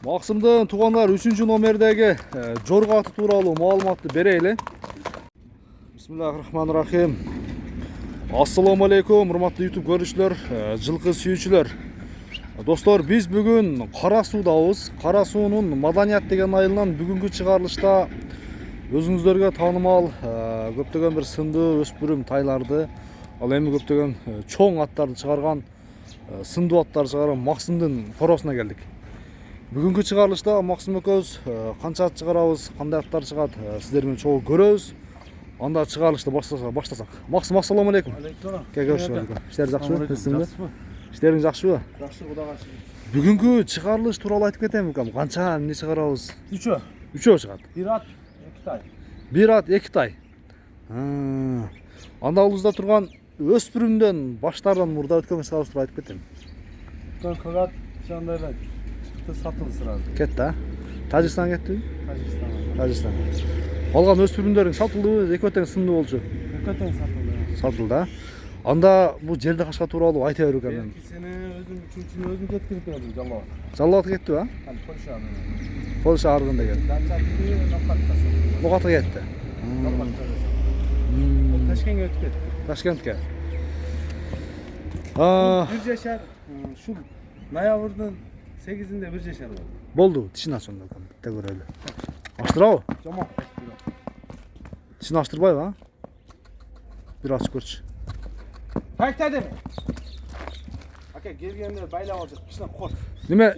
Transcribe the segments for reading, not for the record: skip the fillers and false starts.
Максымдын туугандар 3-номердеги жорго аты тууралуу маалыматты берели. Бисмиллахиррахманиррахим. Ассаламу алейкум, урматтуу YouTube көрүүчүлөр, жылкы сүйүүчүлөр. Достор, биз бүгүн Кара Суудабыз. Кара Суунун Маданият деген айылынан бүгүнкү чыгарылышта өзүңүздөргө таанымал көптөгөн бир сындуу өспүрүм тайларды, ал эми көптөгөн чоң аттарды чыгарган, сындуу аттарды чыгарган Максымдын коросуна келдик. Бүгүнкү чыгарылышта Максым экөөбүз канча ат чыгарабыз, кандай аттар чыгат, сиздер менен чогуу көрөбүз. Анда чыгарылышты баштасак. Максым, ассаламу алейкум. Алейкум. Иштер жакшыбы? Иштериң жакшыбы? Жакшы, Кудайга шүгүр. Бүгүнкү чыгарылыш тууралуу айтып кетем бекем. Канча эмне чыгарабыз? Үчөө чыгат. Бир ат, 2 тай. Бир ат, 2 тай. Анда алдыбызда турган өспүрүмдөн баштардан мурда өткөн чыгарылышты айтып кетем. Кагат жандайлар. Сатылды сразу. Кетти, а? Тажикстан кеттиби? Тажикстан. Калган өспүрүмдөрүң сатылдыбы? Эки тең сындуу болчу. Эки тең сатылды. Сатылды, а? Анда бул жерде кашка тууралуу айта берүү экен. Сени өзүм кеткирип бердим, жалоо. Жалоо кетти, а? Польша. Польша аргында келди. Нокатка кетти. Ташкентке өтүп кетти. Ташкентке. Бир жашар, ушул ноябрдын 8-inde bir жашар болду. Болду, тишин ач онда битте көрөлү. Аштырабы? Жомок. Тишин аштырбайбы, а? Бир ачып көрчү. Кайта деме. Ака келгенде байлап алып кичине кот. Неме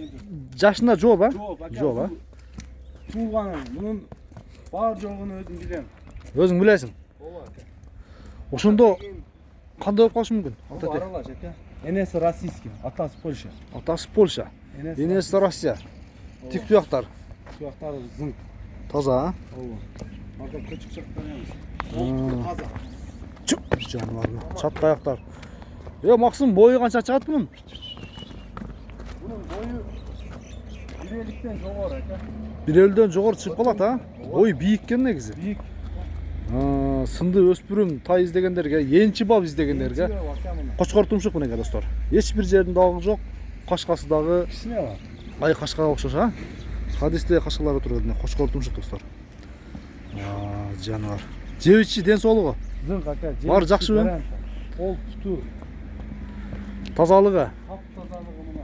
жашында жооп, а? Жооп, а? Туулганым, мунун бар жогун өзүм билем. Өзүң билесиң. Ооба, ака. Ошондо кандай болуп калышы мүмкүн? Аралаш, ака. Энеси российский, атасы Польша. Атасы Польша. Энеси Россия. Тик туяктар. Туяктары зың. Таза, а? Ооба. Арка көчүк чактар эмес. Таза. Чуп, жаныбарым. Чат аяктар. Максым, бою канча чыгат бунун? Bunun boyu 1.50'den жогору, ака. 1.50'дөн жогору чыгып калат, а? Бою бийик экен негизи. Бийик. Сынды өспүрүм тай издегендерге, энчи бап издегендерге кочкор тумшук мынеке достор. Эч бир жердин дагы жок, кашкасы дагы кичине бар. Ай кашкага окшош, а? Хадисте кашкалар отурат, кочкор тумшук достор. Жаныбар. Жеп-ичи ден соолугу. Зың, ака. Бар жакшыбы? Ол путу. Тазалыгы. Тазалыгы мына.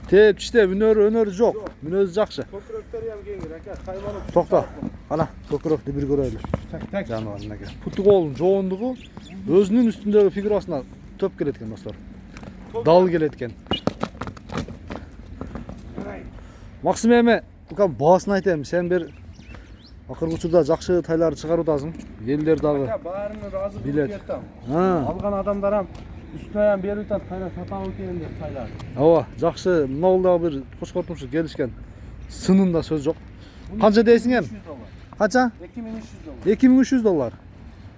Теп ичте өнөрү жок. Мүнөзү жакшы. Көкүрөктөр ham кеңир, ака. Кайбалып. Токто. Кана, көкүрөктү бир көрөлү. Так. Жаныбар мынеке. Путу колунун жоондугу өзүнүн үстүндөгү фигурасына төп келет экен достор. Дал келет экен. Максым эми, баасын айтайм, сен бир акыркы учурда жакшы тайларды чыгаруудасың. Элдер дагы Баарыны ыраазы билет. кылып кетем. Ha. Алган адамдар ham үстүнө ham берип атат, кайра сатабы экен деп тайлар. Ооба, жакшы. Мына дагы бир кочкор тумшук келишкен. Сынында сөз жок. Канча дейсиң эми? Канча? $2300. $2300.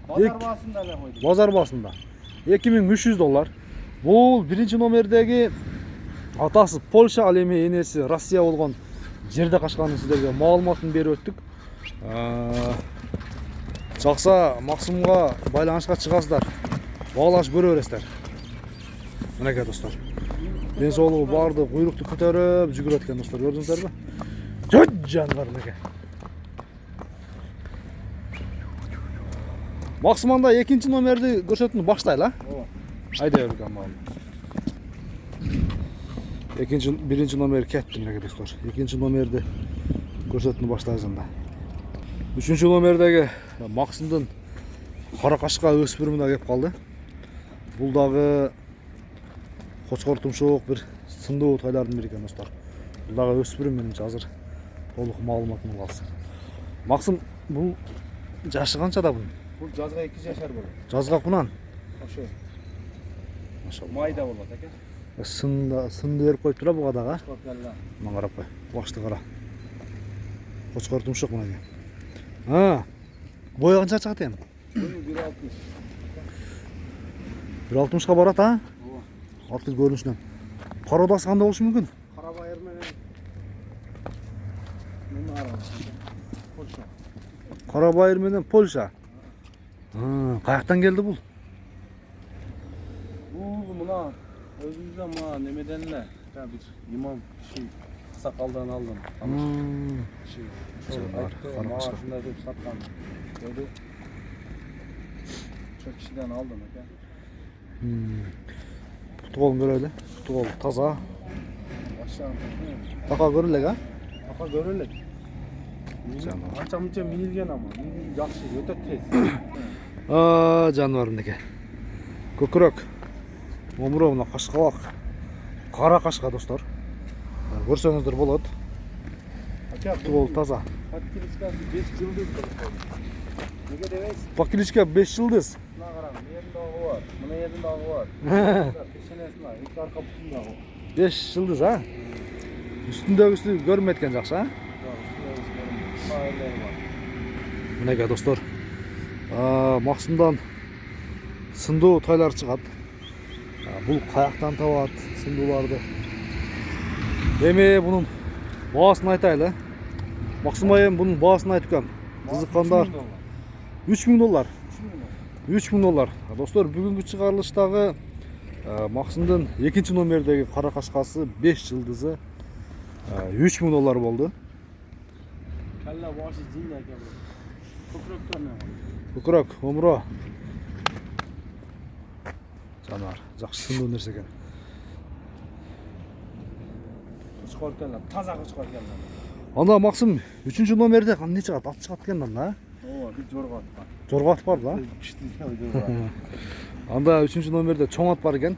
Базар баасында эле койдум. Базар баасында. $2300. Бул биринчи номердеги атасы Польша, ал эми энеси Россия болгон жерде кашканын сиздерге маалыматын берип өттүк. Жакса Максымга байланышка чыгасыздар. Баалашып көрө бересиздер. Мынеке достор. Ден соолугу барды куйрукту көтөрүп жүгүрөт экен достор, көрдүңүздөрбү? Жөт жаныбар мынеке. Максым, анда экинчи номерди көрсөтүүнү баштайлы, а? Ооба. Айда берген маалым. Биринчи номер кетти мынеке достор. Экинчи номерди көрсөтүүнү баштайбыз анда. Үчүнчү номердеги Максымдын кара кашка өспүрүмү да кеп калды. Бул дагы кочкор тумшук бир сындуу тайлардын бири экен достор. Бул дагы өспүрүм менимче азыр толук маалыматын алсın. Максым, бул жашы канчада бунун? Бул жазга 2 жашар болот. Жазга кунан? Ошо. Машалла. Майда болот, ака. Сынды берип коюп тура буга дагы. Копялла. Мына карап кой. Башты кара. Кочкор тумшук мына. Бою канча чыгат эми? 1.60. 1.60ка барат, а? Ооба. Артыл көрүнүшүнөн. Кароодасы кандай болушу мүмкүн? Кара байыр менен. Мына аралаш. Польша. Кара байыр менен Польша. Каяктан келди бул? Бул мына өзүбүздөн мына немеден эле, бир имам киши Sakaldan aldım. Canlar, kara Maaşında kaşka. dep satkan. Böyle şu kişiden aldım aka. Tutuğol göreli. Tutuğol taza. Aşağı Taka görüldü ha? Aka görülür. Canlar. Ança muncha minilgen ama. Minil yaxshi, o'ta tez. Aa, canvarımdaki. Kökürök. Omurowna kaşkabak. Kara kaşka dostlar. Görseňizdir bolat. Aka Tutuğol taza. Patkiliskası 5 yıldız kılıp. Nega debeysiz? Pakiliçka 5 yıldız. Buna qaram, bu yerinde ağı var. Buna yerinde ağı var. Peşenesine, iki arka bütünde ağı. 5 yıldız ha? Üstündögüsü görmetken jakşı ha? Yok, üstüne failleri var. Mineke dostlar. Maksımdan sındığı taylar çıkat. Bul kayaktan tabat sındıulardı. Demi bunun bağısını aytaylı. Maksım ayım bunun bağısını aytıkan. Kızıkkanlar 3000 dolar. 3000 dolar. Dostlar bugünkü çıkarılıştagı Maksımdın 2. nomerdegi kara kaşkası 5 yıldızı 3000 dolar boldu. Kalla başı cinli ekan bu. Ko'proq ne? Kökürök, omuro. Canvar, жақсы сындуу нерсе экен. Çıkartkenler, taza çıkartkenler. Анда Максым 3 номерде эмне чыгат? Ат чыгат экен анда, Oo, bir jorga atkan. Жорго ат бар да. Pişti jorga. Анда 3 номерде чоң ат бар экен,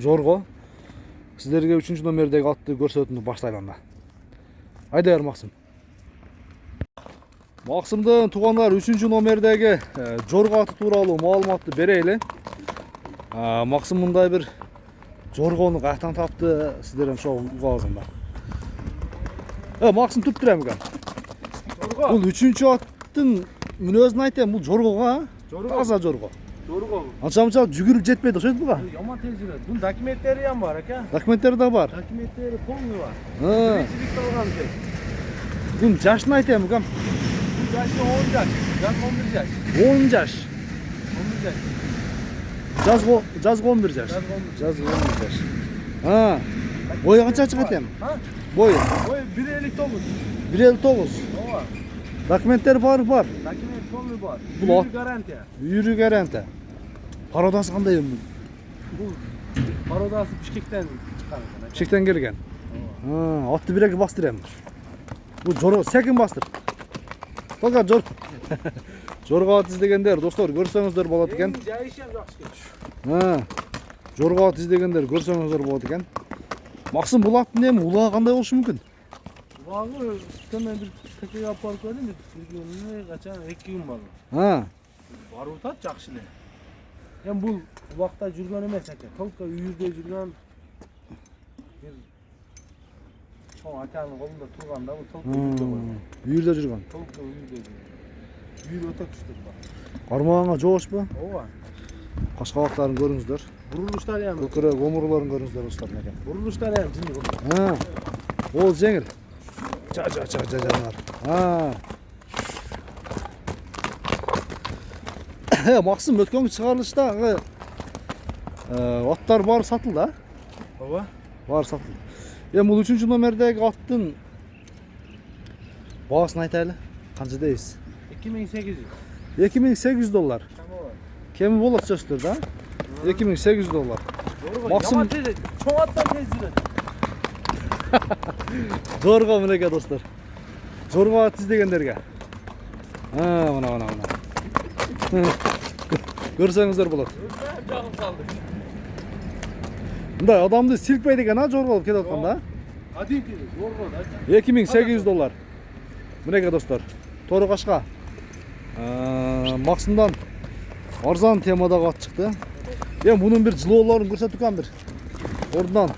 Жорго. Сиздерге 3 номердеги атты көрсөтүүнү баштайлы анда. Айда бер Максым. Максымдын туугандар 3 номердеги Жорго аты тууралуу маалыматты берейли. Максым мындай бир Жоргону каяктан тапты, сиздер ошо угабыз анда. Максым туруп турам экен. Jorga. Бул 3 аттын мүнөзүн айтайын, бул Жорго а? Жорго. Таза Жорго. Jorga. Анча-мынча жүгүрүп жетпейт окшойт буга. Yaman tez yürüyor. Bunun dokumentleri yan var aka. Документтери да бар. Dokumentleri polnu var. Aa, Birincilikte olan şey. Бунун жашын айтайын букам. Bu yaşı 10 yaş. Yaş 11 yaş. 10 жаш. 11 yaş. Жазгы 11 жаш. Yaş 11. Жазгы 11 жаш. А, бою канча чыгат эми? Ha? Бою Boy 1.59. 1.59. O var. Документтери бар. Dokument polnu var. Bu Bu at- garantiya. Үйрү гаранта. Пародасы кандай эми? Bu parodası Bişkek'ten çıkan. Чектен келген. Атты биреге бастыр эми. Бул Жорго секин бастыр. Толга Жорго ат издегендер достор көрсөңүздөр болот экен. Jayış hem жақсы ketmiş. Жорго ат издегендер көрсөңүздөр болот экен. Максым бул аттын эми улаа кандай болушу мүмкүн? Vallahi üstten bir tekrar yapar koydum. Bir kaçan 2 gün var. Var utat жақсы ne? Hem bu vakta жүрген емес ekan. Tolka үйірде жүрген bir çoğ akanın kolunda turganda bu tolka үйірде koygan. Үйүрдө жүргөн. Tolka үйірде жүрген. Үйір öte күшті bak. Кармагаңа жоошпу? Ova. Кашкабактарын көрүңүздөр. Vuruluşlar hem. Көкүрөк омурларын көрүңүздөр достор экен. Vuruluşlar hem. Şimdi bu. Ол жеңил. Жанар. Максым өткөнгү чыгарылыштагы аттар баары сатылды, а? Ova. Баары сатылды. Эми бул 3 номердеги аттын баасын айтайлы. Канча дейбиз? 2800. 2800 доллар. Tamam. Кеми болот сөздөр да? 2800 доллар. Максым- Yaman tez. Çoğ attan tez yürü. Жорго мынеке достор. Жорго ат издегендерге. Мына. Көрсөңүздөр болот. Canım kaldı. Мындай адамды силкпейт экен, а, жорго болуп кетип атканда. Hadi ki. Doğru. 2800 доллар. Мынеке достор. Тору кашка. Максымдан арзан темадагы ат чыкты. Эми мунун бир жылоолорун көрсөтүп кам бир. Ордунан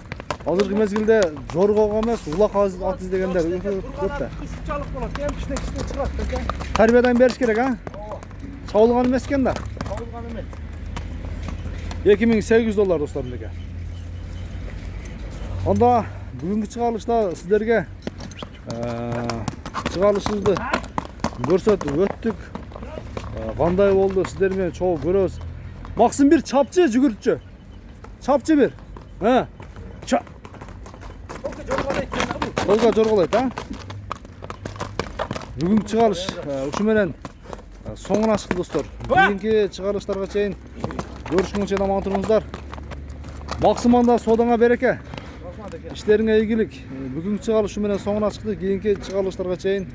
азыркы мезгилде жоргого эмес, улак ат издегендер көп да. Kuşçalık болады. Hem kişine çıkart. Ekan. Тарбиядан бериш керек, а? Чабылган эмес экен да. Kavulgan emek. 2800 доллар достор мынеке. Анда бүгүнкү чыгарылышта сиздерге чыгарылышыбызды көрсөтүп өттүк. Кандай болду сиздер менен чогуу көрөбүз. Максым бир чапчы жүгүртчү. Чапчы бир. Okey, jorga da etken bu. Толга жорголойт, а? Бүгүнкү чыгарылыш ушу менен соңуна чыкты достор. Кийинки чыгарылыштарга чейин көрүшкөнгө чейин аман туруңуздар. Максыманда содаңа береке. İşleriңе ийгилик. Бүгүнкү чыгарылыш ушу менен соңуна чыкты. Кийинки чыгарылыштарга чейин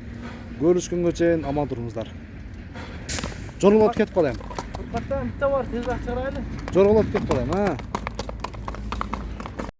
көрүшкөнгө чейин аман туруңуздар. Жорголоп кетип калайын. Каттан бітті бар, тезірек шығарайлы. Жорголоп кетип калайын, а?